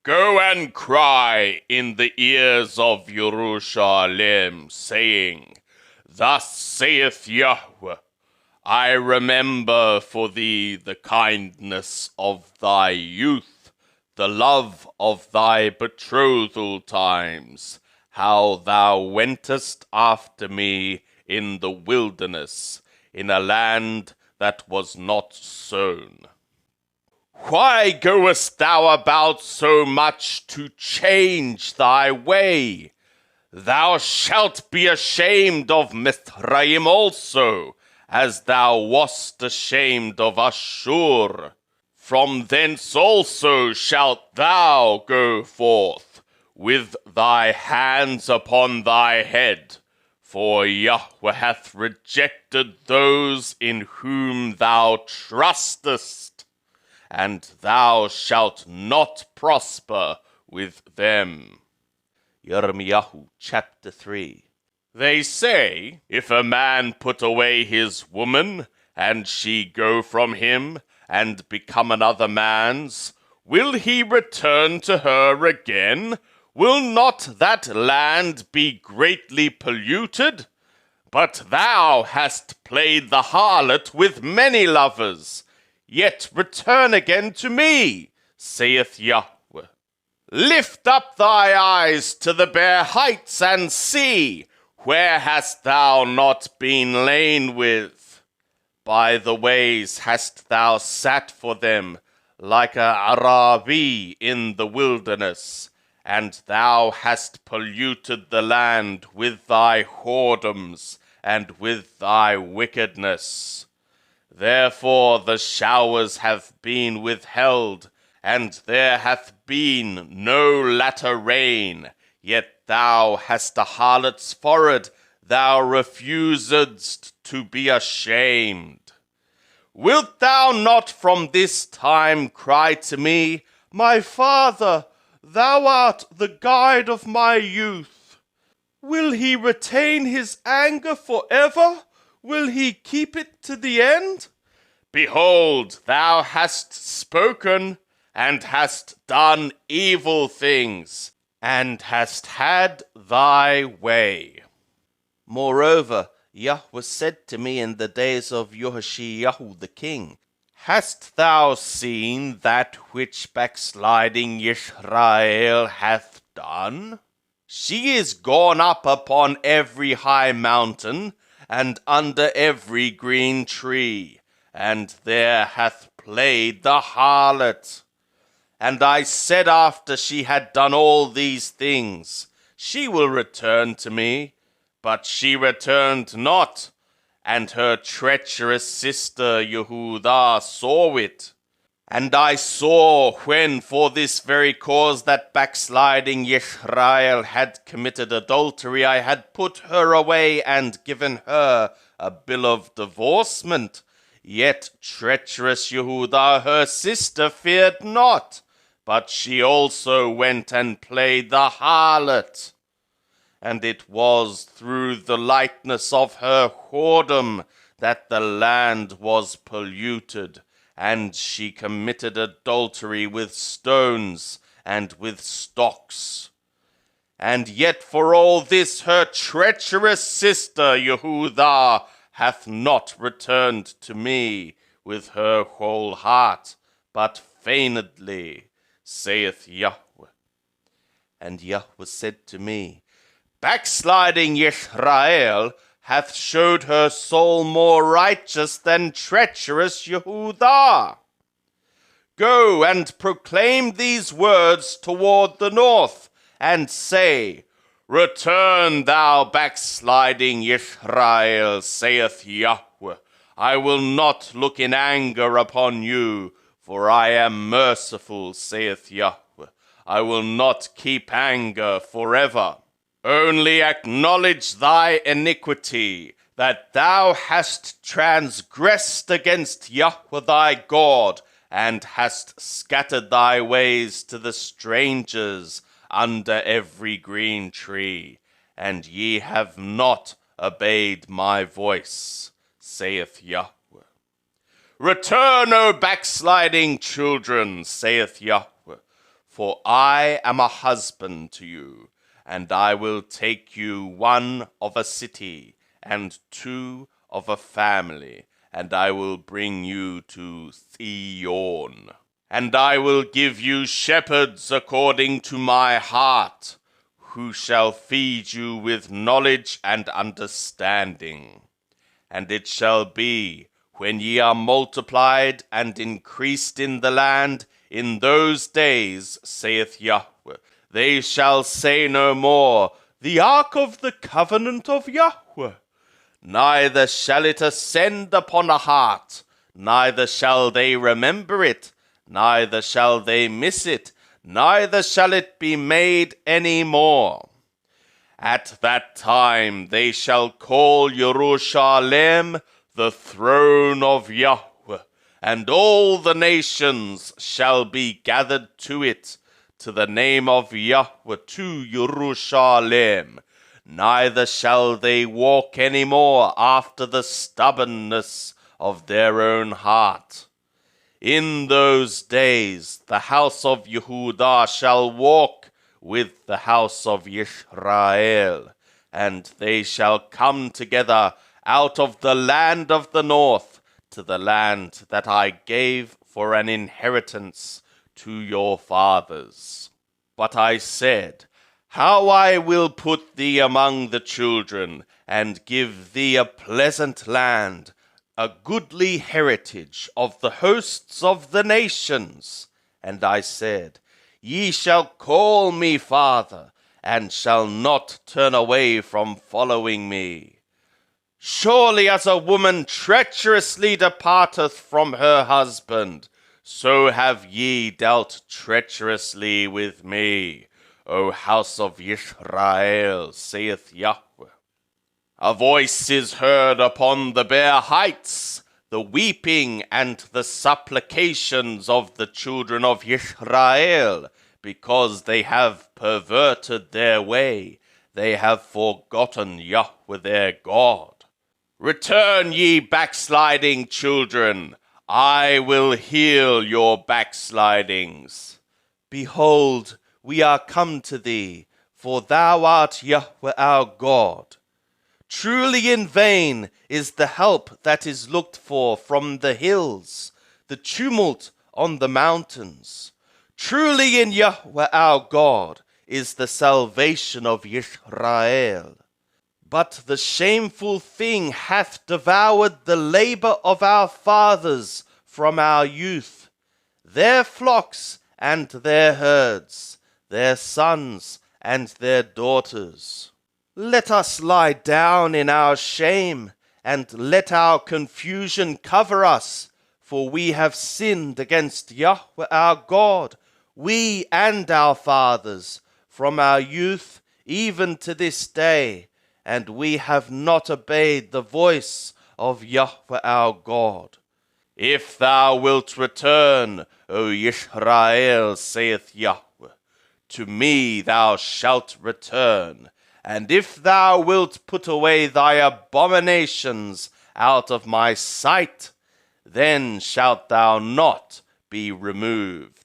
Go and cry in the ears of Jerusalem, saying, Thus saith Yahweh, I remember for thee the kindness of thy youth, the love of thy betrothal times, how thou wentest after me in the wilderness, in a land that was not sown. Why goest thou about so much to change thy way? Thou shalt be ashamed of Mithraim also, as thou wast ashamed of Ashur. From thence also shalt thou go forth, with thy hands upon thy head, for Yahweh hath rejected those in whom thou trustest, and thou shalt not prosper with them. Yirmiyahu chapter 3. They say, if a man put away his woman, and she go from him, and become another man's, will he return to her again? Will not that land be greatly polluted? But thou hast played the harlot with many lovers. Yet return again to me, saith Yahweh. Lift up thy eyes to the bare heights and see, where hast thou not been lain with? By the ways hast thou sat for them, like a Arabi in the wilderness, and thou hast polluted the land with thy whoredoms and with thy wickedness. Therefore the showers have been withheld, and there hath been no latter rain. Yet thou hast a harlot's forehead, thou refusedst to be ashamed. Wilt thou not from this time cry to me, My father, thou art the guide of my youth? Will he retain his anger forever? Will he keep it to the end? Behold, thou hast spoken, and hast done evil things, and hast had thy way. Moreover, Yahweh said to me in the days of Yehoshiyahu the king, Hast thou seen that which backsliding Yisrael hath done? She is gone up upon every high mountain, and under every green tree, and there hath played the harlot. And I said after she had done all these things, She will return to me, but she returned not, and her treacherous sister Yehudah saw it. And I saw when for this very cause that backsliding Yisrael had committed adultery, I had put her away and given her a bill of divorcement. Yet treacherous Yehudah her sister feared not, but she also went and played the harlot. And it was through the lightness of her whoredom that the land was polluted, and she committed adultery with stones and with stocks. And yet for all this her treacherous sister Yehudah hath not returned to me with her whole heart, but feignedly, saith Yahweh. And Yahweh said to me, Backsliding Yisrael hath showed her soul more righteous than treacherous Yehudah. Go and proclaim these words toward the north, and say, Return, thou backsliding Yisrael, saith Yahweh. I will not look in anger upon you, for I am merciful, saith Yahweh. I will not keep anger forever. Only acknowledge thy iniquity, that thou hast transgressed against Yahweh thy God, and hast scattered thy ways to the strangers under every green tree, and ye have not obeyed my voice, saith Yahweh. Return, O backsliding children, saith Yahweh, For I am a husband to you, and I will take you one of a city, and two of a family, and I will bring you to Zion. And I will give you shepherds according to my heart, who shall feed you with knowledge and understanding. And it shall be, when ye are multiplied and increased in the land, in those days, saith Yahweh, they shall say no more, the ark of the covenant of Yahweh. Neither shall it ascend upon a heart, neither shall they remember it, neither shall they miss it, neither shall it be made any more. At that time they shall call Jerusalem the throne of Yahweh, and all the nations shall be gathered to it, to the name of Yahweh, to Jerusalem. Neither shall they walk any more after the stubbornness of their own heart. In those days the house of Yehudah shall walk with the house of Israel, and they shall come together out of the land of the north to the land that I gave for an inheritance to your fathers. But I said, how I will put thee among the children, and give thee a pleasant land, a goodly heritage of the hosts of the nations. And I said, ye shall call me Father, and shall not turn away from following me. Surely as a woman treacherously departeth from her husband, so have ye dealt treacherously with me, O house of Israel, saith Yahweh. A voice is heard upon the bare heights, the weeping and the supplications of the children of Israel, because they have perverted their way, they have forgotten Yahweh their God. Return, ye backsliding children, I will heal your backslidings. Behold, we are come to thee, for thou art Yahweh our God. Truly in vain is the help that is looked for from the hills, the tumult on the mountains. Truly in Yahweh our God is the salvation of Israel. But the shameful thing hath devoured the labor of our fathers from our youth, their flocks and their herds, their sons and their daughters. Let us lie down in our shame, and let our confusion cover us, for we have sinned against Yahweh our God, we and our fathers, from our youth even to this day, and we have not obeyed the voice of Yahweh our God. If thou wilt return, O Israel, saith Yahweh, to me thou shalt return, and if thou wilt put away thy abominations out of my sight, then shalt thou not be removed.